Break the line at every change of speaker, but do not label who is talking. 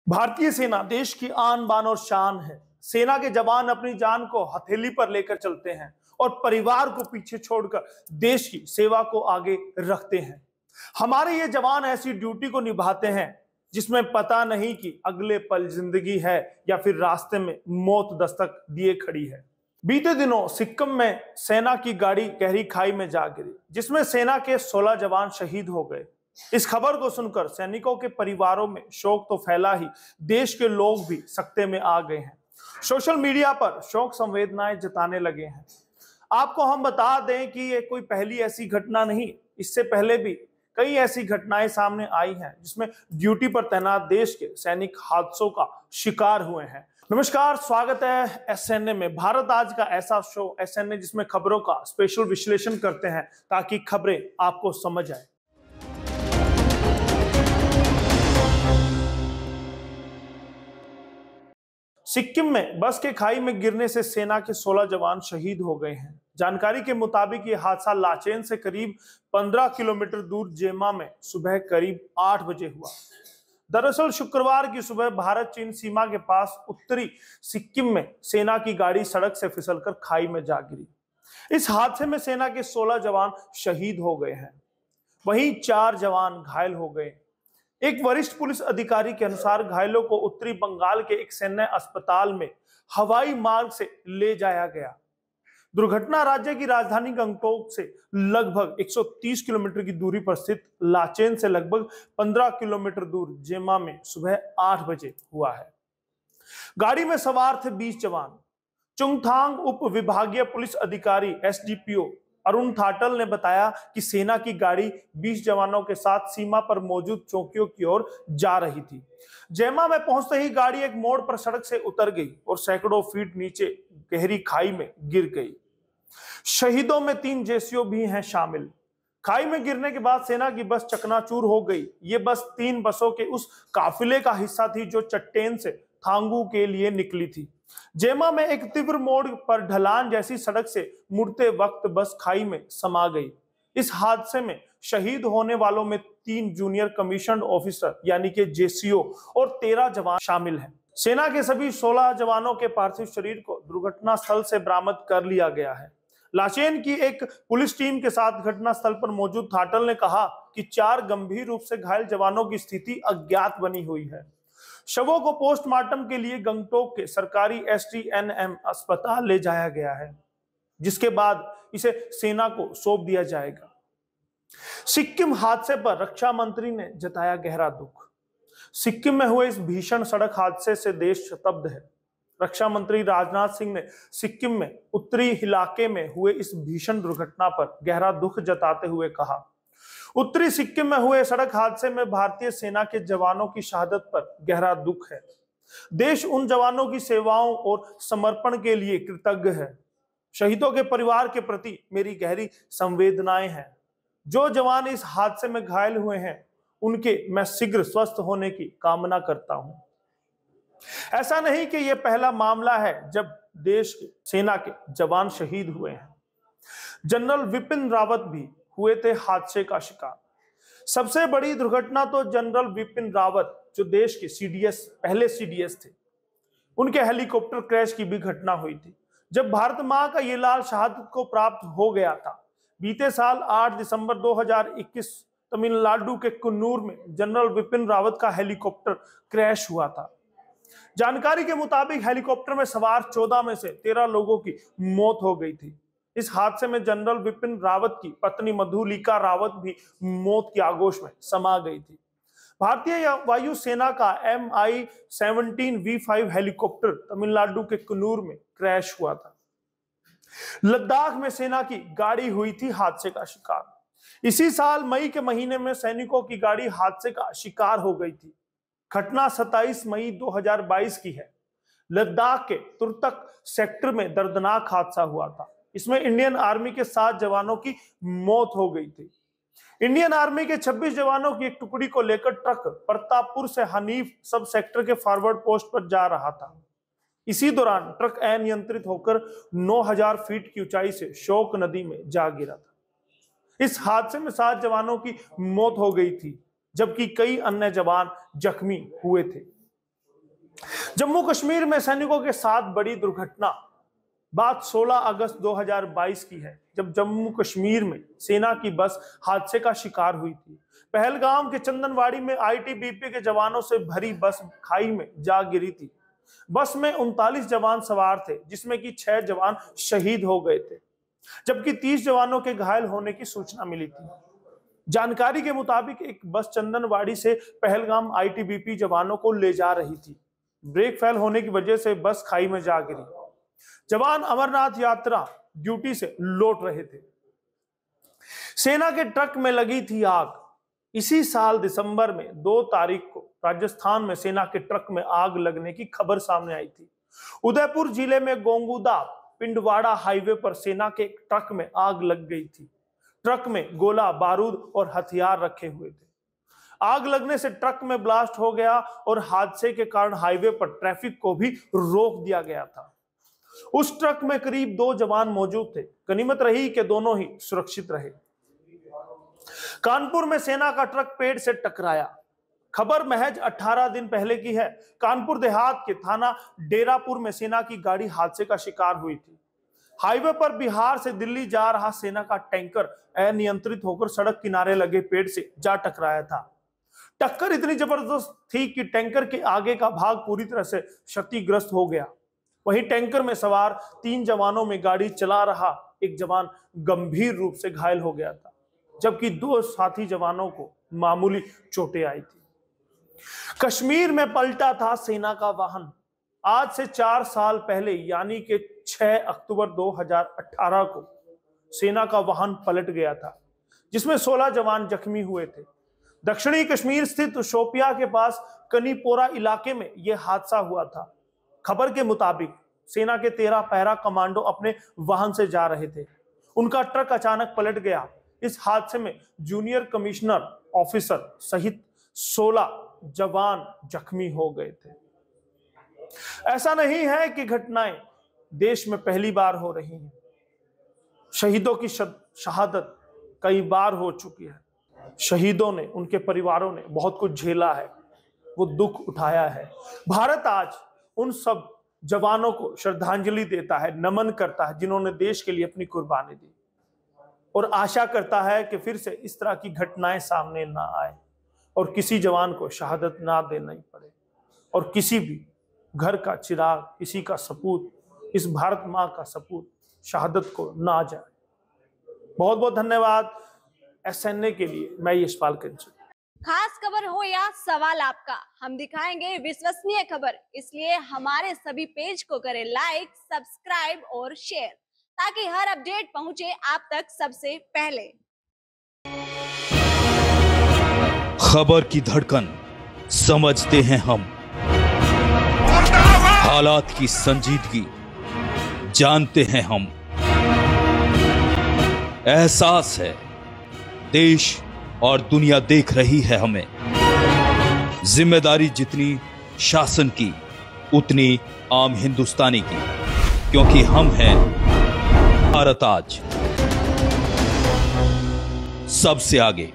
भारतीय सेना देश की आन बान और शान है। सेना के जवान अपनी जान को हथेली पर लेकर चलते हैं और परिवार को पीछे छोड़कर देश की सेवा को आगे रखते हैं। हमारे ये जवान ऐसी ड्यूटी को निभाते हैं जिसमें पता नहीं कि अगले पल जिंदगी है या फिर रास्ते में मौत दस्तक दिए खड़ी है। बीते दिनों सिक्किम में सेना की गाड़ी गहरी खाई में जा गिरी, जिसमें सेना के 16 जवान शहीद हो गए। इस खबर को सुनकर सैनिकों के परिवारों में शोक तो फैला ही, देश के लोग भी सकते में आ गए हैं। सोशल मीडिया पर शोक संवेदनाएं जताने लगे हैं। आपको हम बता दें कि ये कोई पहली ऐसी घटना नहीं, इससे पहले भी कई ऐसी घटनाएं सामने आई हैं जिसमें ड्यूटी पर तैनात देश के सैनिक हादसों का शिकार हुए हैं। नमस्कार, स्वागत है एसएनए में। भारत आज का ऐसा शो एसएनए जिसमें खबरों का स्पेशल विश्लेषण करते हैं ताकि खबरें आपको समझ आए। सिक्किम में बस के खाई में गिरने से सेना के 16 जवान शहीद हो गए हैं। जानकारी के मुताबिक ये हादसा लाचेन से करीब 15 किलोमीटर दूर जेमा में सुबह करीब 8 बजे हुआ। दरअसल शुक्रवार की सुबह भारत चीन सीमा के पास उत्तरी सिक्किम में सेना की गाड़ी सड़क से फिसलकर खाई में जा गिरी। इस हादसे में सेना के 16 जवान शहीद हो गए हैं, वहीं 4 जवान घायल हो गए। एक वरिष्ठ पुलिस अधिकारी के अनुसार घायलों को उत्तरी बंगाल के एक सैन्य अस्पताल में हवाई मार्ग से ले जाया गया। दुर्घटना राज्य की राजधानी गंगटोक से लगभग 130 किलोमीटर की दूरी पर स्थित लाचेन से लगभग 15 किलोमीटर दूर जेमा में सुबह 8 बजे हुआ है। गाड़ी में सवार थे 20 जवान। चुंगथांग उप विभागीय पुलिस अधिकारी एसडीपीओ अरुण थाटल ने बताया कि सेना की गाड़ी 20 जवानों के साथ सीमा पर मौजूद चौकियों की ओर जा रही थी। जेमा में पहुंचते ही गाड़ी एक मोड़ पर सड़क से उतर गई और सैकड़ों फीट नीचे गहरी खाई में गिर गई। शहीदों में 3 जेसीओ भी हैं शामिल। खाई में गिरने के बाद सेना की बस चकनाचूर हो गई। ये बस 3 बसों के उस काफिले का हिस्सा थी जो चट्टेन से थांगू के लिए निकली थी। जेमा में एक तीव्र मोड़ पर ढलान जैसी सड़क से मुड़ते वक्त बस खाई में समा गई। इस हादसे में शहीद होने वालों में 3 जूनियर कमीशन्ड ऑफिसर यानी कि जेसीओ और 13 जवान शामिल हैं। सेना के सभी 16 जवानों के पार्थिव शरीर को दुर्घटना स्थल से बरामद कर लिया गया है। लाचेन की एक पुलिस टीम के साथ घटना स्थल पर मौजूद थाटल ने कहा कि 4 गंभीर रूप से घायल जवानों की स्थिति अज्ञात बनी हुई है। शवों को पोस्टमार्टम के लिए गंगटोक के सरकारी एसटीएनएम अस्पताल ले जाया गया है, जिसके बाद इसे सेना को सौंप दिया जाएगा। सिक्किम हादसे पर रक्षा मंत्री ने जताया गहरा दुख। सिक्किम में हुए इस भीषण सड़क हादसे से देश स्तब्ध है। रक्षा मंत्री राजनाथ सिंह ने सिक्किम में उत्तरी इलाके में हुए इस भीषण दुर्घटना पर गहरा दुख जताते हुए कहा, उत्तरी सिक्किम में हुए सड़क हादसे में भारतीय सेना के जवानों की शहादत पर गहरा दुख है। देश उन जवानों की सेवाओं और समर्पण के लिए कृतज्ञ है। शहीदों के परिवार के प्रति मेरी गहरी संवेदनाएं हैं। जो जवान इस हादसे में घायल हुए हैं, उनके मैं शीघ्र स्वस्थ होने की कामना करता हूं। ऐसा नहीं कि यह पहला मामला है जब देश के सेना के जवान शहीद हुए हैं। जनरल विपिन रावत भी हुए थे हादसे का शिकार। सबसे बड़ी दुर्घटना तो जनरल विपिन रावत, जो देश के पहले सीडीएस थे, उनके हेलीकॉप्टर क्रैश की भी घटना हुई थी जब भारत मां का ये लाल शहादत को प्राप्त हो गया था। बीते साल 8 दिसंबर 2021 तमिलनाडु के कुन्नूर में जनरल विपिन रावत का हेलीकॉप्टर क्रैश हुआ था। जानकारी के मुताबिक हेलीकॉप्टर में सवार 14 में से 13 लोगों की मौत हो गई थी। इस हादसे में जनरल विपिन रावत की पत्नी मधुलिका रावत भी मौत की आगोश में समा गई थी। भारतीय वायु सेना का MI-17V5 हेलीकॉप्टर तमिलनाडु के कुन्नूर में क्रैश हुआ था। लद्दाख में सेना की गाड़ी हुई थी हादसे का शिकार। इसी साल मई के महीने में सैनिकों की गाड़ी हादसे का शिकार हो गई थी। घटना 27 मई 2022 की है। लद्दाख के तुर्तक सेक्टर में दर्दनाक हादसा हुआ था। इसमें इंडियन आर्मी के 7 जवानों की मौत हो गई थी। इंडियन आर्मी के 26 जवानों की एक टुकड़ी को लेकर ट्रक प्रतापपुर से हनीफ सब सेक्टर के फॉरवर्ड पोस्ट पर जा रहा था। इसी दौरान ट्रक अनियंत्रित होकर 9000 फीट की ऊंचाई से शोक नदी में जा गिरा था। इस हादसे में 7 जवानों की मौत हो गई थी, जबकि कई अन्य जवान जख्मी हुए थे। जम्मू कश्मीर में सैनिकों के साथ बड़ी दुर्घटना। बात 16 अगस्त 2022 की है, जब जम्मू कश्मीर में सेना की बस हादसे का शिकार हुई थी। पहलगाम के चंदनवाड़ी में आईटीबीपी के जवानों से भरी बस खाई में जा गिरी थी। बस में 39 जवान सवार थे, जिसमें कि 6 जवान शहीद हो गए थे, जबकि 30 जवानों के घायल होने की सूचना मिली थी। जानकारी के मुताबिक एक बस चंदनवाड़ी से पहलगाम आईटीबीपी जवानों को ले जा रही थी। ब्रेक फेल होने की वजह से बस खाई में जा गिरी। जवान अमरनाथ यात्रा ड्यूटी से लौट रहे थे। सेना के ट्रक में लगी थी आग। इसी साल दिसंबर में 2 तारीख को राजस्थान में सेना के ट्रक में आग लगने की खबर सामने आई थी। उदयपुर जिले में गोंगुदा पिंडवाड़ा हाईवे पर सेना के ट्रक में आग लग गई थी। ट्रक में गोला बारूद और हथियार रखे हुए थे। आग लगने से ट्रक में ब्लास्ट हो गया और हादसे के कारण हाईवे पर ट्रैफिक को भी रोक दिया गया था। उस ट्रक में करीब 2 जवान मौजूद थे। गनीमत रही कि दोनों ही सुरक्षित रहे। कानपुर में सेना का ट्रक पेड़ से टकराया। खबर महज 18 दिन पहले की है। कानपुर देहात के थाना डेरापुर में सेना की गाड़ी हादसे का शिकार हुई थी। हाईवे पर बिहार से दिल्ली जा रहा सेना का टैंकर अनियंत्रित होकर सड़क किनारे लगे पेड़ से जा टकराया था। टक्कर इतनी जबरदस्त थी कि टैंकर के आगे का भाग पूरी तरह से क्षतिग्रस्त हो गया। वहीं टैंकर में सवार 3 जवानों में गाड़ी चला रहा एक जवान गंभीर रूप से घायल हो गया था, जबकि 2 साथी जवानों को मामूली चोटें आई थी। कश्मीर में पलटा था सेना का वाहन। आज से 4 साल पहले यानी कि 6 अक्टूबर 2018 को सेना का वाहन पलट गया था, जिसमें 16 जवान जख्मी हुए थे। दक्षिणी कश्मीर स्थित शोपिया के पास कनीपोरा इलाके में यह हादसा हुआ था। खबर के मुताबिक सेना के 13 पैरा कमांडो अपने वाहन से जा रहे थे। उनका ट्रक अचानक पलट गया। इस हादसे में जूनियर कमिश्नर ऑफिसर सहित 16 जवान जख्मी हो गए थे। ऐसा नहीं है कि घटनाएं देश में पहली बार हो रही हैं। शहीदों की शहादत कई बार हो चुकी है। शहीदों ने, उनके परिवारों ने बहुत कुछ झेला है, वो दुख उठाया है। भारत आज उन सब जवानों को श्रद्धांजलि देता है, नमन करता है, जिन्होंने देश के लिए अपनी कुर्बानी दी, और आशा करता है कि फिर से इस तरह की घटनाएं सामने ना आए और किसी जवान को शहादत ना देना ही पड़े, और किसी भी घर का चिराग, किसी का सपूत, इस भारत माँ का सपूत शहादत को ना जाए। बहुत बहुत धन्यवाद SNA के लिए। मैं यशपाल कंचन।
खास खबर हो या सवाल आपका, हम दिखाएंगे विश्वसनीय खबर। इसलिए हमारे सभी पेज को करें लाइक, सब्सक्राइब और शेयर, ताकि हर अपडेट पहुंचे आप तक सबसे पहले।
खबर की धड़कन समझते हैं हम, हालात की संजीदगी जानते हैं हम। एहसास है देश और दुनिया देख रही है हमें। जिम्मेदारी जितनी शासन की, उतनी आम हिंदुस्तानी की, क्योंकि हम हैं भारत आज सबसे आगे।